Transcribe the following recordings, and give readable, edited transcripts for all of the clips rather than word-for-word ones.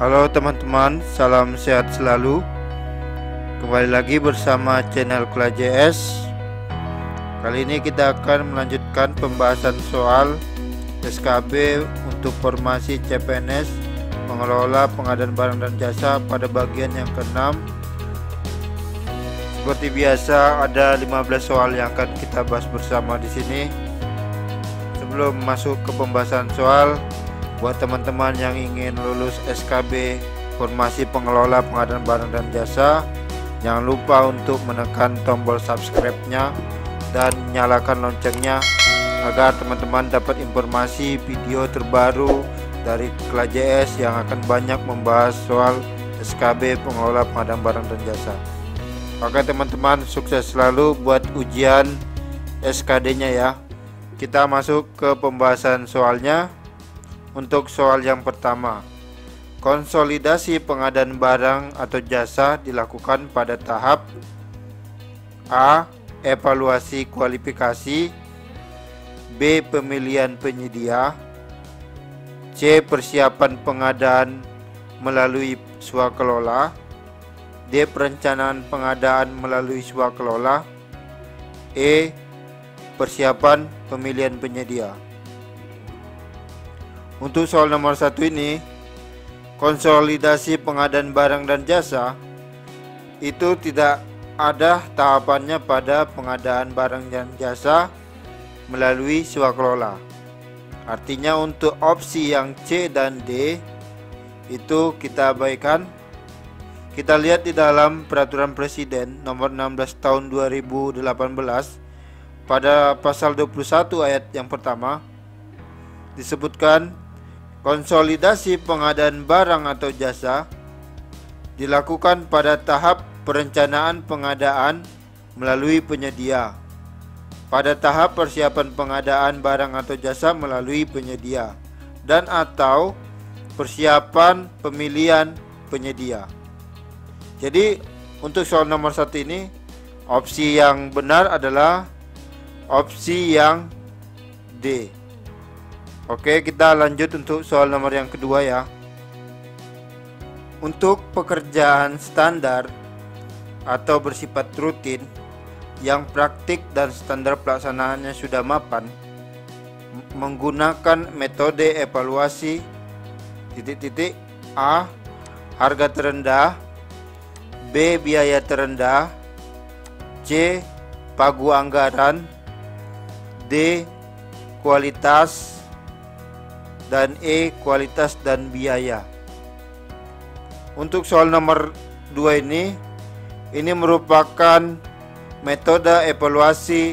Halo teman-teman, salam sehat selalu. Kembali lagi bersama channel KLA.js. Kali ini kita akan melanjutkan pembahasan soal SKB untuk formasi CPNS pengelola pengadaan barang dan jasa pada bagian yang ke-6. Seperti biasa ada 15 soal yang akan kita bahas bersama di sini. Sebelum masuk ke pembahasan soal, buat teman-teman yang ingin lulus SKB formasi pengelola pengadaan barang dan jasa, jangan lupa untuk menekan tombol subscribe-nya dan nyalakan loncengnya agar teman-teman dapat informasi video terbaru dari KLA.js yang akan banyak membahas soal SKB pengelola pengadaan barang dan jasa. Oke teman-teman, sukses selalu buat ujian SKD-nya ya. Kita masuk ke pembahasan soalnya. Untuk soal yang pertama, konsolidasi pengadaan barang atau jasa dilakukan pada tahap A. Evaluasi kualifikasi, B. Pemilihan penyedia, C. Persiapan pengadaan melalui swakelola, D. Perencanaan pengadaan melalui swakelola, E. Persiapan pemilihan penyedia. Untuk soal nomor 1 ini, konsolidasi pengadaan barang dan jasa itu tidak ada tahapannya pada pengadaan barang dan jasa melalui swakelola. Artinya untuk opsi yang C dan D itu kita abaikan. Kita lihat di dalam Peraturan Presiden nomor 16 tahun 2018 pada pasal 21 ayat yang pertama disebutkan, konsolidasi pengadaan barang atau jasa dilakukan pada tahap perencanaan pengadaan melalui penyedia, pada tahap persiapan pengadaan barang atau jasa melalui penyedia, dan atau persiapan pemilihan penyedia. Jadi untuk soal nomor 1 ini, opsi yang benar adalah opsi yang D. Oke, kita lanjut untuk soal nomor yang kedua ya. Untuk pekerjaan standar atau bersifat rutin yang praktik dan standar pelaksanaannya sudah mapan, menggunakan metode evaluasi A. Harga terendah, B. Biaya terendah, C. Pagu anggaran, D. Kualitas, dan E. Kualitas dan biaya. Untuk soal nomor 2 ini merupakan metode evaluasi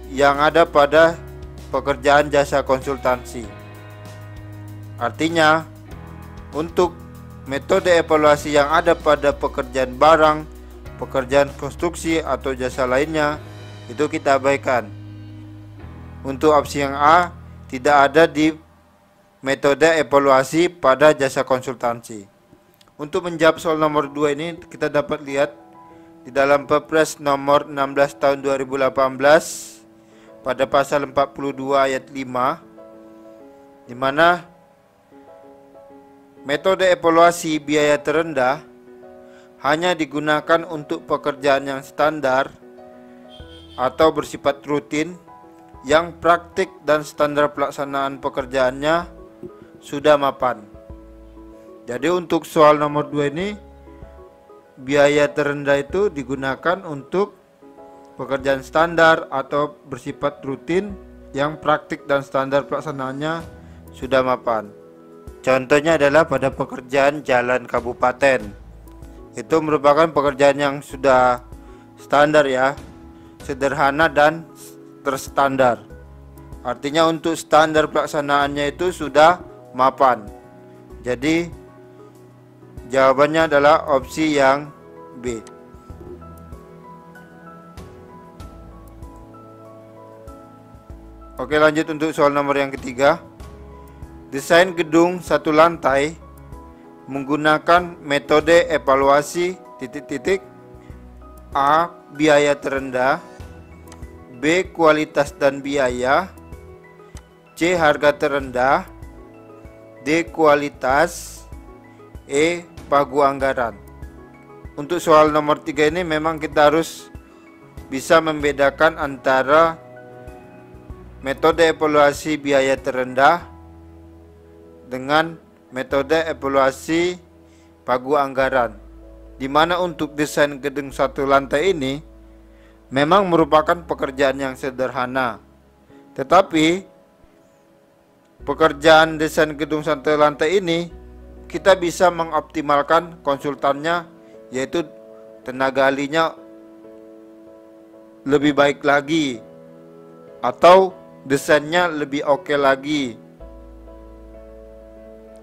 yang ada pada pekerjaan jasa konsultansi. Artinya untuk metode evaluasi yang ada pada pekerjaan barang, pekerjaan konstruksi atau jasa lainnya itu kita abaikan. Untuk opsi yang A, tidak ada di metode evaluasi pada jasa konsultansi. Untuk menjawab soal nomor 2 ini, kita dapat lihat di dalam Perpres nomor 16 tahun 2018 pada pasal 42 ayat 5, di mana metode evaluasi biaya terendah hanya digunakan untuk pekerjaan yang standar atau bersifat rutin yang praktik dan standar pelaksanaan pekerjaannya sudah mapan. Jadi untuk soal nomor 2 ini, biaya terendah itu digunakan untuk pekerjaan standar atau bersifat rutin yang praktik dan standar pelaksanaannya sudah mapan. Contohnya adalah pada pekerjaan jalan kabupaten. Itu merupakan pekerjaan yang sudah standar ya, sederhana dan terstandar. Artinya untuk standar pelaksanaannya itu sudah mapan. Jadi jawabannya adalah opsi yang B. Oke, lanjut untuk soal nomor yang ketiga. Desain gedung satu lantai menggunakan metode evaluasi A. Biaya terendah, B. Kualitas dan biaya, C. Harga terendah, D. D. Kualitas, E. Pagu anggaran. Untuk soal nomor 3 ini memang kita harus bisa membedakan antara metode evaluasi biaya terendah dengan metode evaluasi pagu anggaran, di mana untuk desain gedung satu lantai ini memang merupakan pekerjaan yang sederhana, tetapi pekerjaan desain gedung satu lantai ini kita bisa mengoptimalkan konsultannya, yaitu tenaga ahlinya lebih baik lagi atau desainnya lebih oke lagi.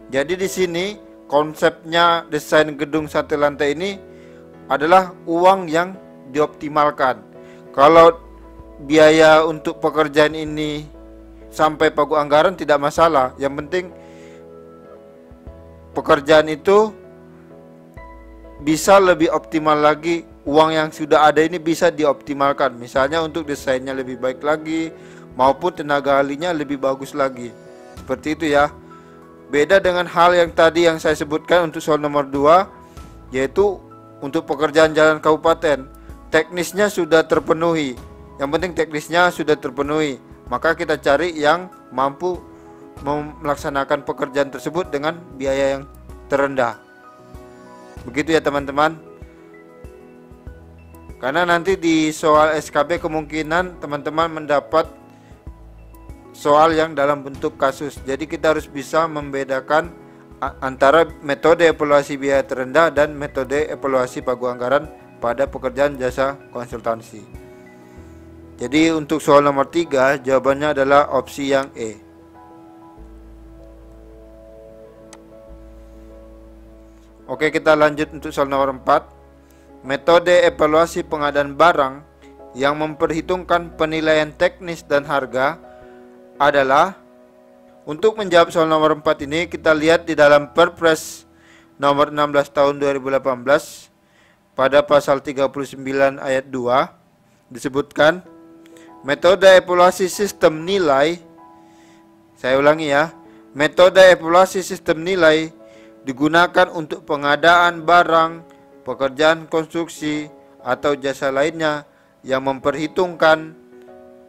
Jadi di sini konsepnya desain gedung satu lantai ini adalah uang yang dioptimalkan. Kalau biaya untuk pekerjaan ini sampai pagu anggaran tidak masalah, yang penting pekerjaan itu bisa lebih optimal lagi, uang yang sudah ada ini bisa dioptimalkan, misalnya untuk desainnya lebih baik lagi maupun tenaga ahlinya lebih bagus lagi. Seperti itu ya. Beda dengan hal yang tadi yang saya sebutkan untuk soal nomor 2, yaitu untuk pekerjaan jalan kabupaten, teknisnya sudah terpenuhi. Yang penting teknisnya sudah terpenuhi, maka kita cari yang mampu melaksanakan pekerjaan tersebut dengan biaya yang terendah. Begitu ya teman-teman. Karena nanti di soal SKB kemungkinan teman-teman mendapat soal yang dalam bentuk kasus. Jadi kita harus bisa membedakan antara metode evaluasi biaya terendah dan metode evaluasi pagu anggaran pada pekerjaan jasa konsultansi. Jadi untuk soal nomor 3 jawabannya adalah opsi yang E. Oke, kita lanjut untuk soal nomor 4. Metode evaluasi pengadaan barang yang memperhitungkan penilaian teknis dan harga adalah. Untuk menjawab soal nomor 4 ini kita lihat di dalam Perpres nomor 16 tahun 2018 pada pasal 39 ayat 2 disebutkan metode evaluasi sistem nilai. Saya ulangi ya. Metode evaluasi sistem nilai digunakan untuk pengadaan barang, pekerjaan konstruksi, atau jasa lainnya yang memperhitungkan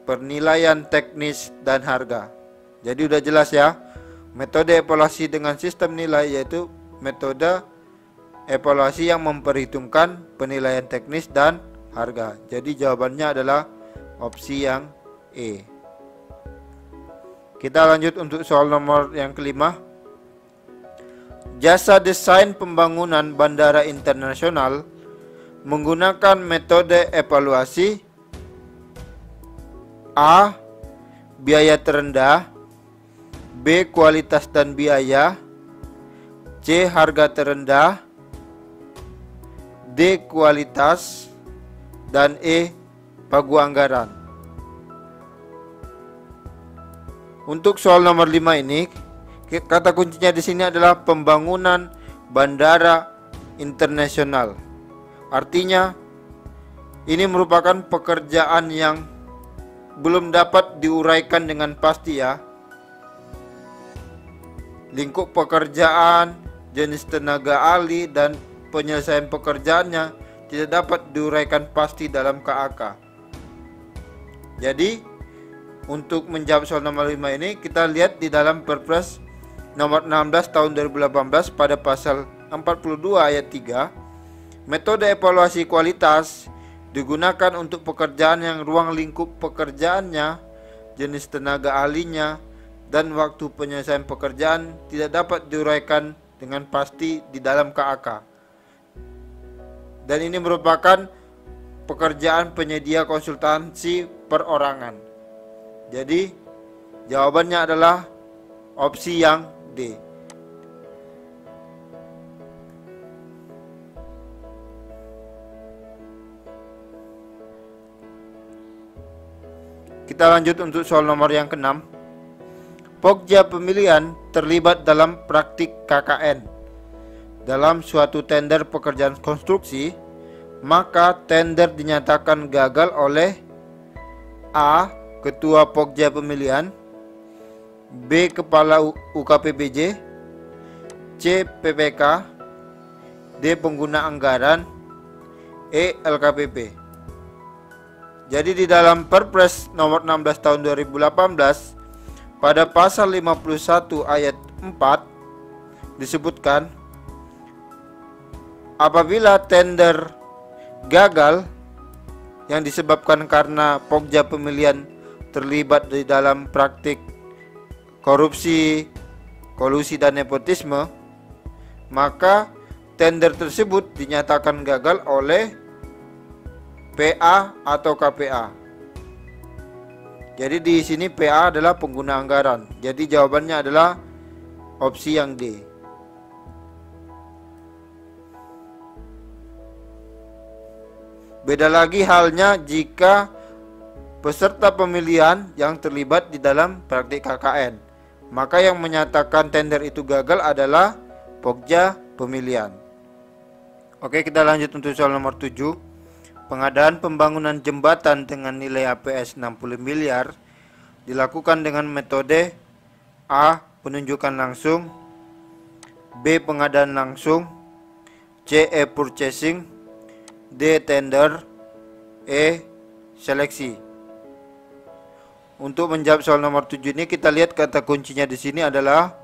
penilaian teknis dan harga. Jadi udah jelas ya, metode evaluasi dengan sistem nilai yaitu metode evaluasi yang memperhitungkan penilaian teknis dan harga. Jadi jawabannya adalah opsi yang E. Kita lanjut untuk soal nomor yang kelima. Jasa desain pembangunan bandara internasional menggunakan metode evaluasi A. Biaya terendah, B. Kualitas dan biaya, C. Harga terendah, D. Kualitas, dan E. Pagu anggaran. Untuk soal nomor 5 ini, kata kuncinya di sini adalah pembangunan bandara internasional. Artinya, ini merupakan pekerjaan yang belum dapat diuraikan dengan pasti ya. Lingkup pekerjaan, jenis tenaga ahli, dan penyelesaian pekerjaannya tidak dapat diuraikan pasti dalam KAK. Jadi, untuk menjawab soal nomor 5 ini, kita lihat di dalam Perpres nomor 16 tahun 2018 pada pasal 42 ayat 3, metode evaluasi kualitas digunakan untuk pekerjaan yang ruang lingkup pekerjaannya, jenis tenaga ahlinya, dan waktu penyelesaian pekerjaan tidak dapat diuraikan dengan pasti di dalam KAK. Dan ini merupakan pekerjaan penyedia konsultansi perorangan. Jadi jawabannya adalah opsi yang D. Kita lanjut untuk soal nomor yang ke-6. Pokja pemilihan terlibat dalam praktik KKN. Dalam suatu tender pekerjaan konstruksi, maka tender dinyatakan gagal oleh A. Ketua Pokja pemilihan, B. Kepala UKPBJ, C. PPK, D. Pengguna anggaran, E. LKPP. Jadi di dalam Perpres nomor 16 tahun 2018 pada pasal 51 ayat 4 disebutkan apabila tender gagal yang disebabkan karena pokja pemilihan terlibat di dalam praktik korupsi, kolusi dan nepotisme, maka tender tersebut dinyatakan gagal oleh PA atau KPA. Jadi di sini PA adalah pengguna anggaran. Jadi jawabannya adalah opsi yang D. Beda lagi halnya jika peserta pemilihan yang terlibat di dalam praktik KKN. Maka yang menyatakan tender itu gagal adalah pokja pemilihan. Oke, kita lanjut untuk soal nomor 7. Pengadaan pembangunan jembatan dengan nilai APS 60 miliar dilakukan dengan metode A. Penunjukan langsung, B. Pengadaan langsung, C. E-purchasing, D. Tender, E. Seleksi. Untuk menjawab soal nomor 7 ini kita lihat kata kuncinya di sini adalah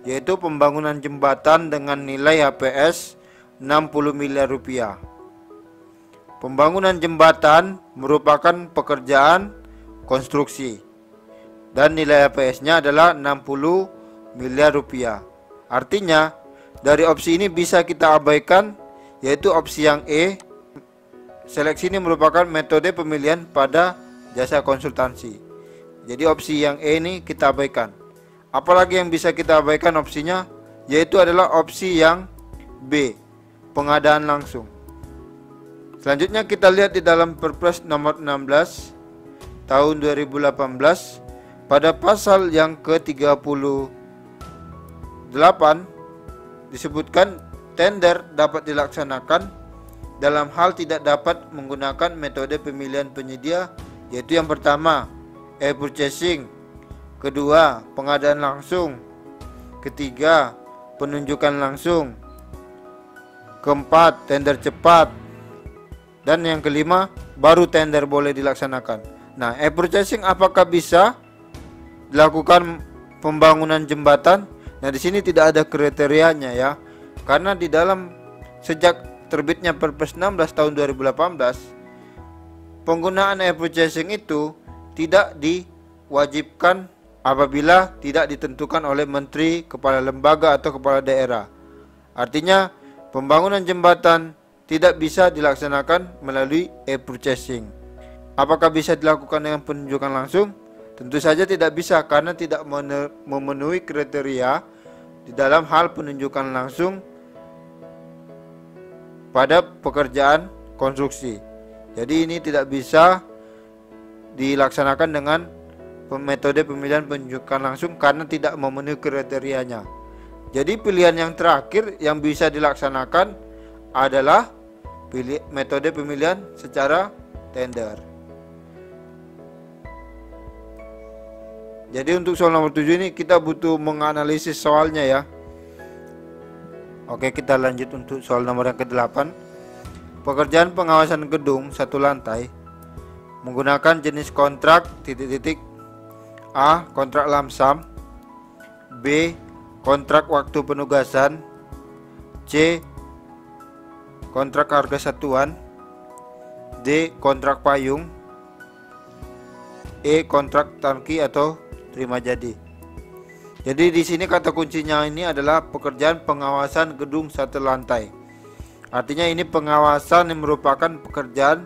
yaitu pembangunan jembatan dengan nilai APS 60 miliar rupiah. Pembangunan jembatan merupakan pekerjaan konstruksi dan nilai APS-nya adalah 60 miliar rupiah. Artinya dari opsi ini bisa kita abaikan yaitu opsi yang E. Seleksi ini merupakan metode pemilihan pada jasa konsultansi. Jadi opsi yang E ini kita abaikan. Apalagi yang bisa kita abaikan opsinya yaitu adalah opsi yang B. Pengadaan langsung. Selanjutnya kita lihat di dalam Perpres nomor 16 tahun 2018 pada pasal yang ke-38 disebutkan tender dapat dilaksanakan dalam hal tidak dapat menggunakan metode pemilihan penyedia, yaitu yang pertama e-purchasing, kedua pengadaan langsung, ketiga penunjukan langsung, keempat tender cepat, dan yang kelima baru tender boleh dilaksanakan. Nah, e-purchasing apakah bisa dilakukan pembangunan jembatan? Nah, di sini tidak ada kriterianya ya. Karena di dalam sejak terbitnya Perpres 16 tahun 2018, penggunaan e-purchasing itu tidak diwajibkan apabila tidak ditentukan oleh menteri, kepala lembaga atau kepala daerah. Artinya, pembangunan jembatan tidak bisa dilaksanakan melalui e-purchasing. Apakah bisa dilakukan dengan penunjukan langsung? Tentu saja tidak bisa karena tidak memenuhi kriteria di dalam hal penunjukan langsung pada pekerjaan konstruksi. Jadi ini tidak bisa dilaksanakan dengan metode pemilihan penunjukan langsung karena tidak memenuhi kriterianya. Jadi pilihan yang terakhir yang bisa dilaksanakan adalah metode pemilihan secara tender. Jadi untuk soal nomor 7 ini kita butuh menganalisis soalnya ya. Oke, kita lanjut untuk soal nomor yang ke-8. Pekerjaan pengawasan gedung satu lantai menggunakan jenis kontrak A. Kontrak lamsam, B. Kontrak waktu penugasan, C. Kontrak harga satuan, D. Kontrak payung, E. Kontrak tangki atau terima jadi. Jadi di sini kata kuncinya ini adalah pekerjaan pengawasan gedung satu lantai. Artinya ini pengawasan yang merupakan pekerjaan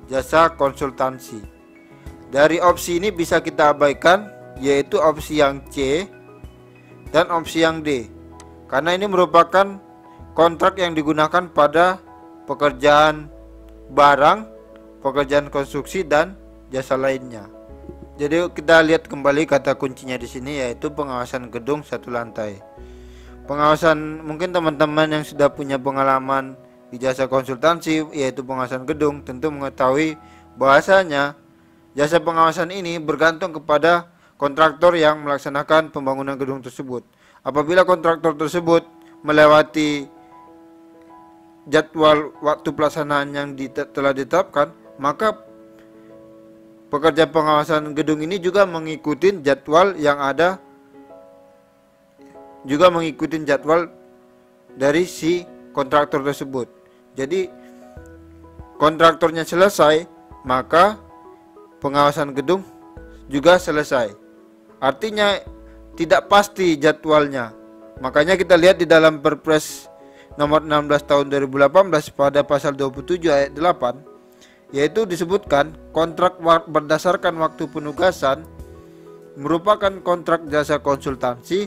jasa konsultansi. Dari opsi ini bisa kita abaikan yaitu opsi yang C dan opsi yang D. Karena ini merupakan kontrak yang digunakan pada pekerjaan barang, pekerjaan konstruksi dan jasa lainnya. Jadi kita lihat kembali kata kuncinya di sini yaitu pengawasan gedung satu lantai. Pengawasan, mungkin teman-teman yang sudah punya pengalaman di jasa konsultansi yaitu pengawasan gedung tentu mengetahui bahwasanya jasa pengawasan ini bergantung kepada kontraktor yang melaksanakan pembangunan gedung tersebut. Apabila kontraktor tersebut melewati jadwal waktu pelaksanaan yang telah ditetapkan, maka pekerja pengawasan gedung ini juga mengikuti jadwal yang ada, juga mengikuti jadwal dari si kontraktor tersebut. Jadi kontraktornya selesai, maka pengawasan gedung juga selesai. Artinya tidak pasti jadwalnya. Makanya kita lihat di dalam Perpres nomor 16 tahun 2018 pada pasal 27 ayat 8, yaitu disebutkan kontrak berdasarkan waktu penugasan merupakan kontrak jasa konsultansi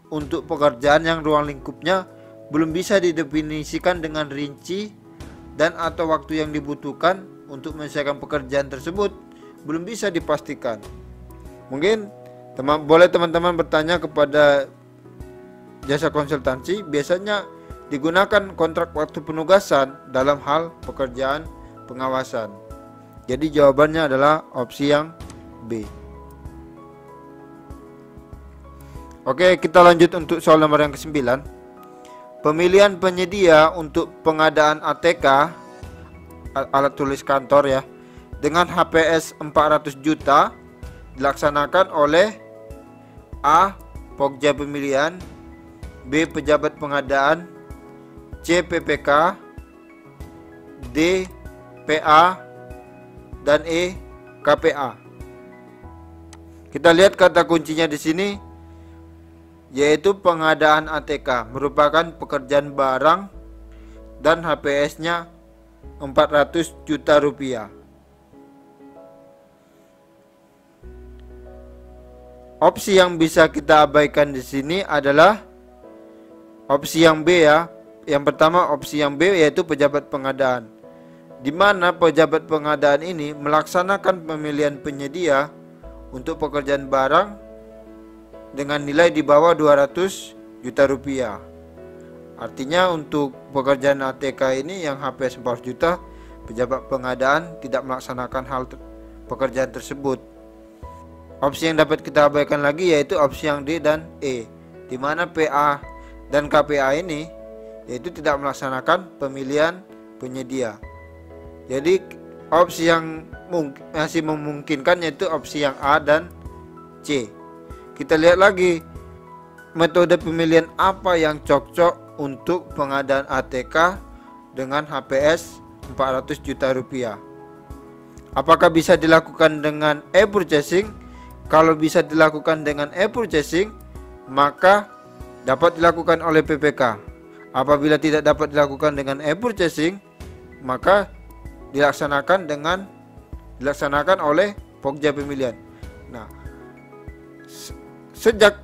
untuk pekerjaan yang ruang lingkupnya belum bisa didefinisikan dengan rinci dan atau waktu yang dibutuhkan untuk menyelesaikan pekerjaan tersebut belum bisa dipastikan. Mungkin boleh teman-teman bertanya kepada jasa konsultansi, biasanya digunakan kontrak waktu penugasan dalam hal pekerjaan pengawasan. Jadi jawabannya adalah opsi yang B. Oke, kita lanjut untuk soal nomor yang ke-9. Pemilihan penyedia untuk pengadaan ATK, alat tulis kantor ya, dengan HPS 400 juta dilaksanakan oleh A. Pokja pemilihan, B. Pejabat pengadaan, C. PPK, D. PA, dan E. KPA. Kita lihat kata kuncinya di sini, yaitu pengadaan ATK merupakan pekerjaan barang dan HPS-nya 400 juta rupiah. Opsi yang bisa kita abaikan di sini adalah opsi yang B ya. Yang pertama opsi yang B, yaitu pejabat pengadaan, di mana pejabat pengadaan ini melaksanakan pemilihan penyedia untuk pekerjaan barang dengan nilai di bawah 200 juta rupiah. Artinya untuk pekerjaan ATK ini yang HPS 400 juta, pejabat pengadaan tidak melaksanakan hal pekerjaan tersebut. Opsi yang dapat kita abaikan lagi yaitu opsi yang D dan E, di mana PA dan KPA ini yaitu tidak melaksanakan pemilihan penyedia. Jadi opsi yang masih memungkinkan yaitu opsi yang A dan C. Kita lihat lagi metode pemilihan apa yang cocok untuk pengadaan ATK dengan HPS 400 juta rupiah. Apakah bisa dilakukan dengan e-purchasing? Kalau bisa dilakukan dengan e-purchasing, maka dapat dilakukan oleh PPK. Apabila tidak dapat dilakukan dengan e-purchasing, maka dilaksanakan oleh Pokja pemilihan. Nah, sejak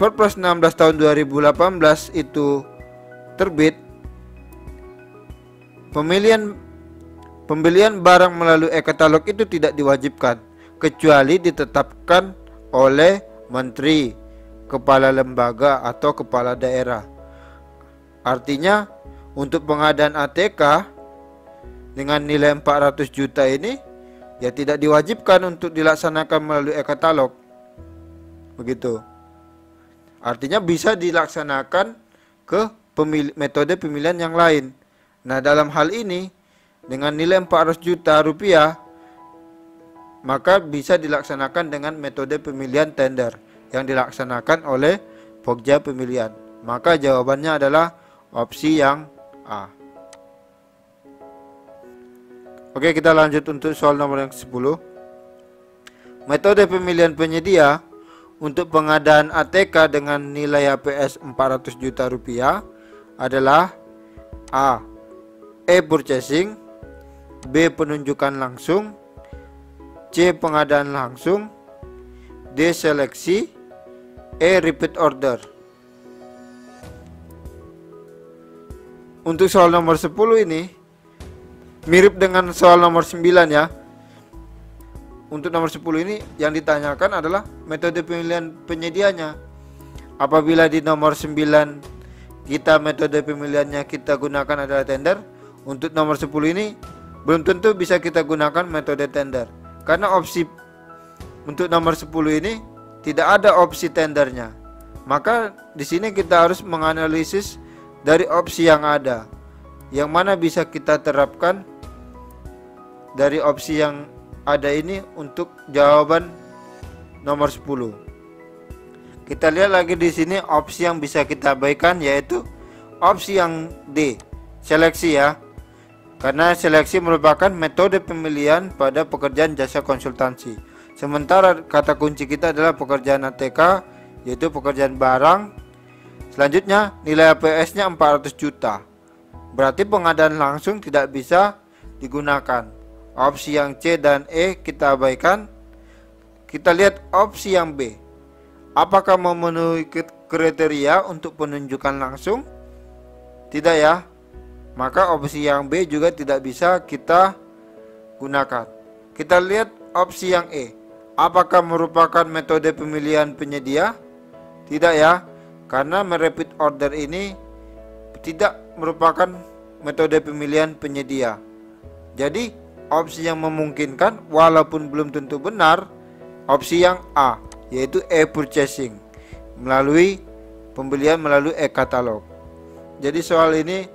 Perpres 16 tahun 2018 itu terbit, pembelian barang melalui e-katalog itu tidak diwajibkan kecuali ditetapkan oleh menteri, kepala lembaga atau kepala daerah. Artinya untuk pengadaan ATK dengan nilai 400 juta ini ya tidak diwajibkan untuk dilaksanakan melalui e-katalog. Begitu. Artinya bisa dilaksanakan ke metode pemilihan yang lain. Nah, dalam hal ini dengan nilai 400 juta rupiah maka bisa dilaksanakan dengan metode pemilihan tender yang dilaksanakan oleh Pokja pemilihan. Maka jawabannya adalah opsi yang A. Oke, kita lanjut untuk soal nomor yang ke-10. Metode pemilihan penyedia untuk pengadaan ATK dengan nilai HPS 400 juta rupiah adalah A. E-purchasing, B. Penunjukan langsung, C. Pengadaan langsung, D. Seleksi, E. Repeat order. Untuk soal nomor 10 ini mirip dengan soal nomor 9 ya. Untuk nomor 10 ini yang ditanyakan adalah metode pemilihan penyedianya. Apabila di nomor 9 kita metode pemilihannya kita gunakan adalah tender, untuk nomor 10 ini belum tentu bisa kita gunakan metode tender. Karena opsi untuk nomor 10 ini tidak ada opsi tendernya. Maka di sini kita harus menganalisis dari opsi yang ada. Yang mana bisa kita terapkan dari opsi yang ada ini untuk jawaban nomor 10. Kita lihat lagi di sini opsi yang bisa kita abaikan, yaitu opsi yang D, seleksi ya. Karena seleksi merupakan metode pemilihan pada pekerjaan jasa konsultansi. Sementara kata kunci kita adalah pekerjaan ATK, yaitu pekerjaan barang. Selanjutnya nilai APS-nya 400 juta. Berarti pengadaan langsung tidak bisa digunakan. Opsi yang C dan E kita abaikan. Kita lihat opsi yang B. Apakah memenuhi kriteria untuk penunjukan langsung? Tidak ya. Maka opsi yang B juga tidak bisa kita gunakan. Kita lihat opsi yang E. Apakah merupakan metode pemilihan penyedia? Tidak ya. Karena repeat order ini tidak merupakan metode pemilihan penyedia. Jadi opsi yang memungkinkan walaupun belum tentu benar, opsi yang A, yaitu e-purchasing, melalui pembelian melalui e-katalog. Jadi soal ini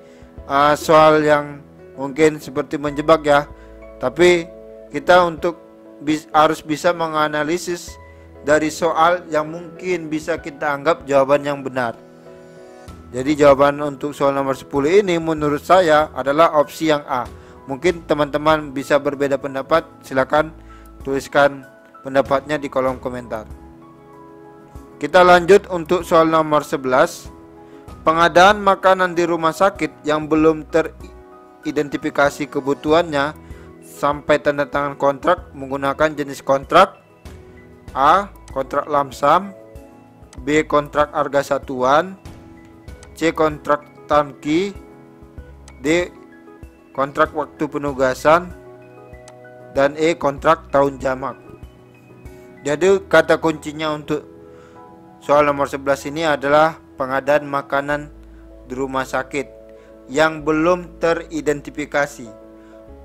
soal yang mungkin seperti menjebak ya, tapi kita harus bisa menganalisis dari soal yang mungkin bisa kita anggap jawaban yang benar. Jadi jawaban untuk soal nomor 10 ini menurut saya adalah opsi yang A. Mungkin teman-teman bisa berbeda pendapat, silakan tuliskan pendapatnya di kolom komentar. Kita lanjut untuk soal nomor 11. Pengadaan makanan di rumah sakit yang belum teridentifikasi kebutuhannya sampai tanda tangan kontrak menggunakan jenis kontrak A. Kontrak lamsam, B. Kontrak harga satuan, C. Kontrak turnkey, D. Kontrak waktu penugasan, dan E. Kontrak tahun jamak. Jadi kata kuncinya untuk soal nomor 11 ini adalah pengadaan makanan di rumah sakit yang belum teridentifikasi.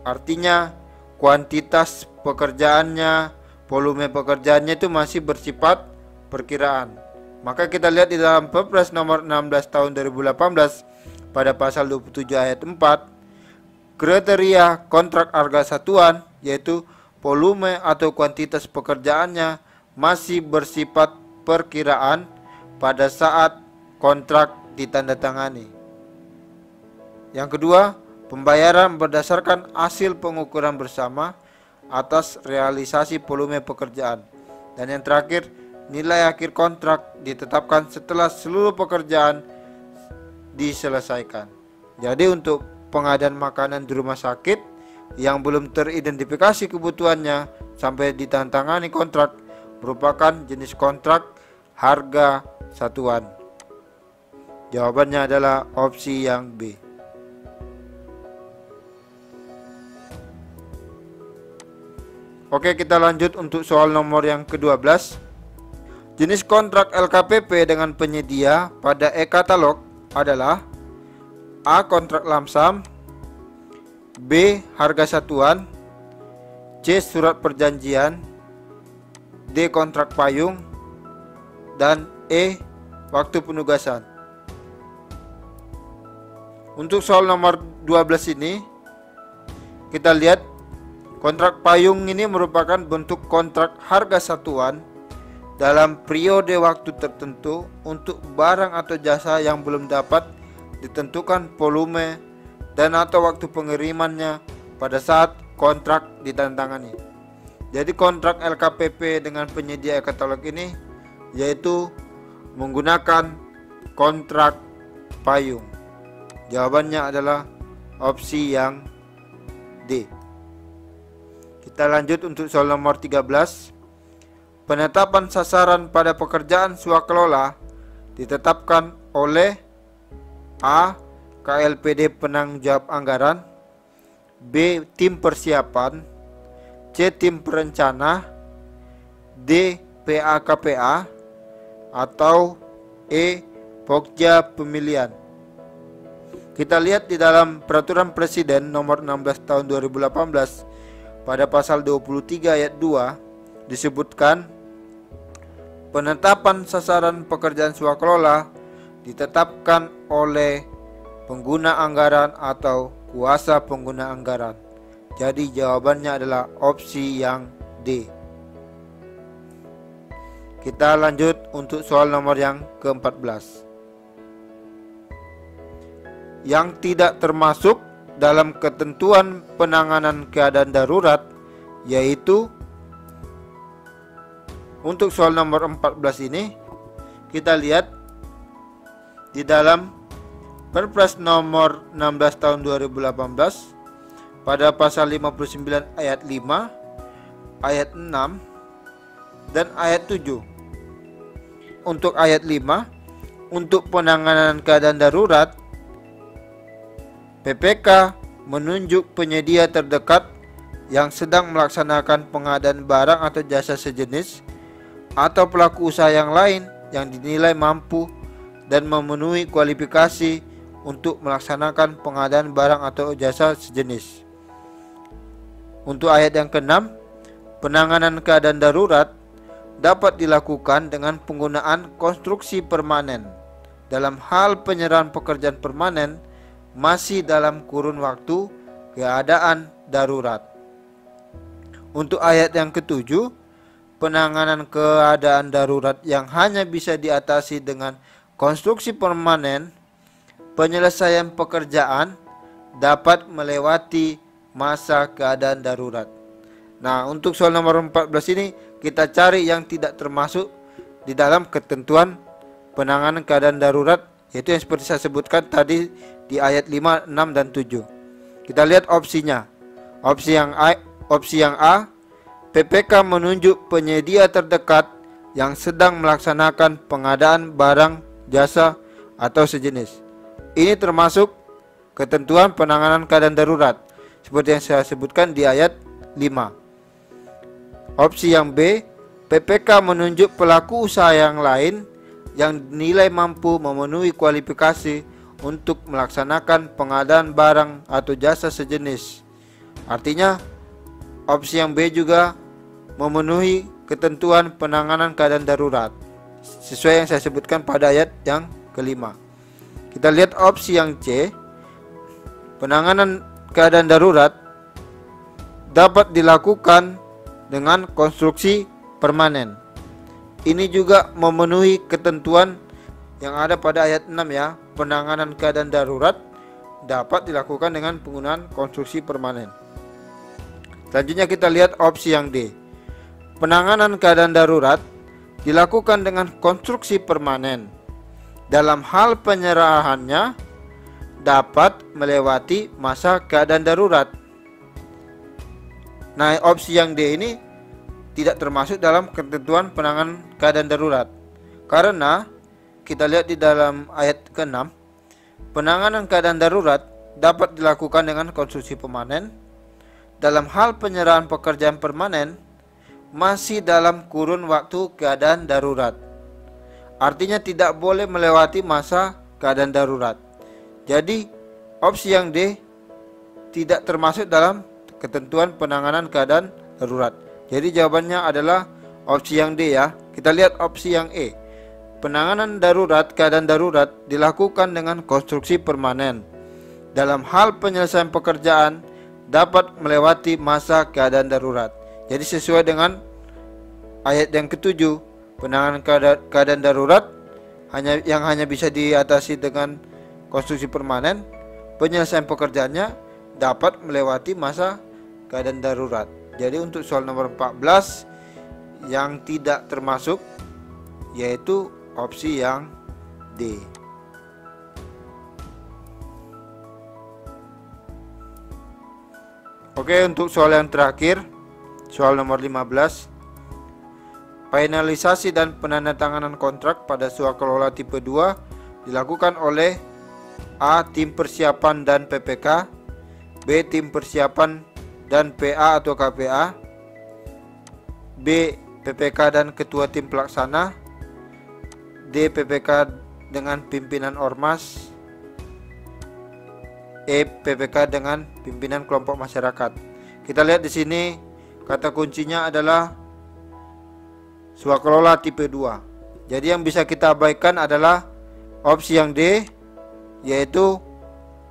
Artinya kuantitas pekerjaannya, volume pekerjaannya itu masih bersifat perkiraan. Maka kita lihat di dalam Perpres nomor 16 tahun 2018 pada pasal 27 ayat 4, kriteria kontrak harga satuan yaitu volume atau kuantitas pekerjaannya masih bersifat perkiraan pada saat kontrak ditandatangani. Yang kedua, pembayaran berdasarkan hasil pengukuran bersama atas realisasi volume pekerjaan. Dan yang terakhir, nilai akhir kontrak ditetapkan setelah seluruh pekerjaan diselesaikan. Jadi untuk pengadaan makanan di rumah sakit yang belum teridentifikasi kebutuhannya sampai ditandatangani kontrak merupakan jenis kontrak harga satuan. Jawabannya adalah opsi yang B. Oke, kita lanjut untuk soal nomor yang ke-12. Jenis kontrak LKPP dengan penyedia pada e-katalog adalah A. Kontrak lamsam, B. Harga satuan, C. Surat perjanjian, D. Kontrak payung, dan E. Waktu penugasan. Untuk soal nomor 12 ini kita lihat kontrak payung ini merupakan bentuk kontrak harga satuan dalam periode waktu tertentu untuk barang atau jasa yang belum dapat ditentukan volume dan atau waktu pengirimannya pada saat kontrak ditandatangani. Jadi kontrak LKPP dengan penyedia e-katalog ini yaitu menggunakan kontrak payung. Jawabannya adalah opsi yang D. Kita lanjut untuk soal nomor 13. Penetapan sasaran pada pekerjaan swakelola ditetapkan oleh A. KLPD penanggung jawab anggaran, B. Tim persiapan, C. Tim perencana, D. PAKPA, atau E. Pokja pemilihan. Kita lihat di dalam Peraturan Presiden nomor 16 tahun 2018 pada pasal 23 ayat 2 disebutkan penetapan sasaran pekerjaan swakelola ditetapkan oleh pengguna anggaran atau kuasa pengguna anggaran. Jadi jawabannya adalah opsi yang D. Kita lanjut untuk soal nomor yang ke-14. Yang tidak termasuk dalam ketentuan penanganan keadaan darurat yaitu, untuk soal nomor 14 ini kita lihat di dalam Perpres nomor 16 tahun 2018 pada pasal 59 ayat 5, ayat 6 dan ayat 7. Untuk ayat 5, untuk penanganan keadaan darurat, PPK menunjuk penyedia terdekat yang sedang melaksanakan pengadaan barang atau jasa sejenis atau pelaku usaha yang lain yang dinilai mampu dan memenuhi kualifikasi untuk melaksanakan pengadaan barang atau jasa sejenis. Untuk ayat yang ke-6, penanganan keadaan darurat dapat dilakukan dengan penggunaan konstruksi permanen dalam hal penyerahan pekerjaan permanen masih dalam kurun waktu keadaan darurat. Untuk ayat yang ke-7, penanganan keadaan darurat yang hanya bisa diatasi dengan konstruksi permanen, penyelesaian pekerjaan dapat melewati masa keadaan darurat. Nah, untuk soal nomor 14 ini kita cari yang tidak termasuk di dalam ketentuan penanganan keadaan darurat, yaitu yang seperti saya sebutkan tadi di ayat 5, 6 dan 7. Kita lihat opsinya. Opsi yang A, PPK menunjuk penyedia terdekat yang sedang melaksanakan pengadaan barang, jasa, atau sejenis. Ini termasuk ketentuan penanganan keadaan darurat seperti yang saya sebutkan di ayat 5. Opsi yang B, PPK menunjuk pelaku usaha yang lain yang dinilai mampu memenuhi kualifikasi untuk melaksanakan pengadaan barang atau jasa sejenis. Artinya opsi yang B juga memenuhi ketentuan penanganan keadaan darurat sesuai yang saya sebutkan pada ayat yang kelima. Kita lihat opsi yang C, penanganan keadaan darurat dapat dilakukan dengan konstruksi permanen. Ini juga memenuhi ketentuan yang ada pada ayat 6 ya. Penanganan keadaan darurat dapat dilakukan dengan penggunaan konstruksi permanen. Selanjutnya kita lihat opsi yang D. Penanganan keadaan darurat dilakukan dengan konstruksi permanen. Dalam hal penyerahannya dapat melewati masa keadaan darurat. Nah, opsi yang D ini tidak termasuk dalam ketentuan penanganan keadaan darurat. Karena kita lihat di dalam ayat ke-6, penanganan keadaan darurat dapat dilakukan dengan konstruksi permanen. Dalam hal penyerahan pekerjaan permanen masih dalam kurun waktu keadaan darurat. Artinya tidak boleh melewati masa keadaan darurat. Jadi opsi yang D tidak termasuk dalam ketentuan penanganan keadaan darurat. Jadi jawabannya adalah opsi yang D ya. Kita lihat opsi yang E. Penanganan darurat keadaan darurat dilakukan dengan konstruksi permanen. Dalam hal penyelesaian pekerjaan dapat melewati masa keadaan darurat. Jadi sesuai dengan ayat yang ke-7, penanganan keadaan darurat hanya bisa diatasi dengan konstruksi permanen. Penyelesaian pekerjaannya dapat melewati masa keadaan darurat. Jadi untuk soal nomor 14 yang tidak termasuk yaitu opsi yang D. Oke, untuk soal yang terakhir, soal nomor 15. Finalisasi dan penandatanganan kontrak pada swakelola tipe 2 dilakukan oleh A. Tim persiapan dan PPK, B. Tim persiapan dan PA atau KPA, B. PPK dan ketua tim pelaksana, D. PPK dengan pimpinan ormas, E. PPK dengan pimpinan kelompok masyarakat. Kita lihat di sini kata kuncinya adalah swakelola tipe 2. Jadi yang bisa kita abaikan adalah opsi yang D, yaitu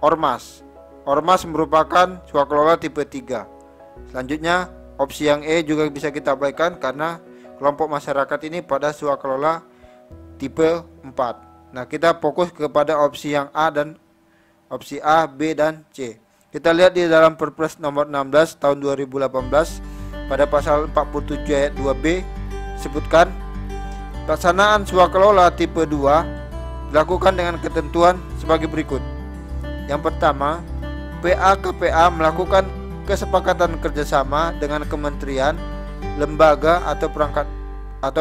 Ormas. Ormas merupakan swakelola tipe 3. Selanjutnya opsi yang E juga bisa kita abaikan karena kelompok masyarakat ini pada swakelola tipe 4. Nah, kita fokus kepada opsi yang A dan opsi A, B, dan C. Kita lihat di dalam Perpres nomor 16 tahun 2018 pada pasal 47 ayat 2B sebutkan pelaksanaan swakelola tipe 2 dilakukan dengan ketentuan sebagai berikut. Yang pertama, PA-KPA melakukan kesepakatan kerjasama dengan kementerian, lembaga atau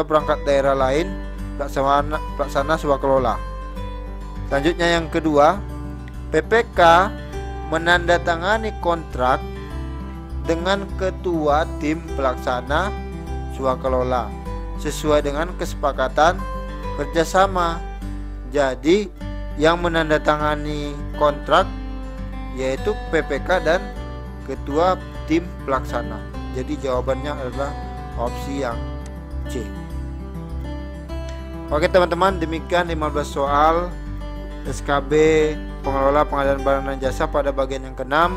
perangkat daerah lain pelaksana swakelola. Selanjutnya yang kedua, PPK menandatangani kontrak dengan ketua tim pelaksana swakelola sesuai dengan kesepakatan kerjasama. Jadi yang menandatangani kontrak yaitu PPK dan ketua tim pelaksana. Jadi jawabannya adalah opsi yang C. Oke teman-teman, demikian 15 soal SKB pengelola pengadaan barang dan jasa pada bagian yang ke-6.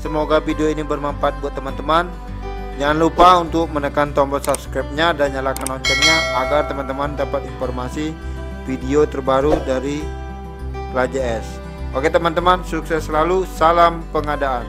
Semoga video ini bermanfaat buat teman-teman. Jangan lupa untuk menekan tombol subscribe-nya dan nyalakan loncengnya agar teman-teman dapat informasi video terbaru dari Pelajar S. Oke teman-teman, sukses selalu, salam pengadaan.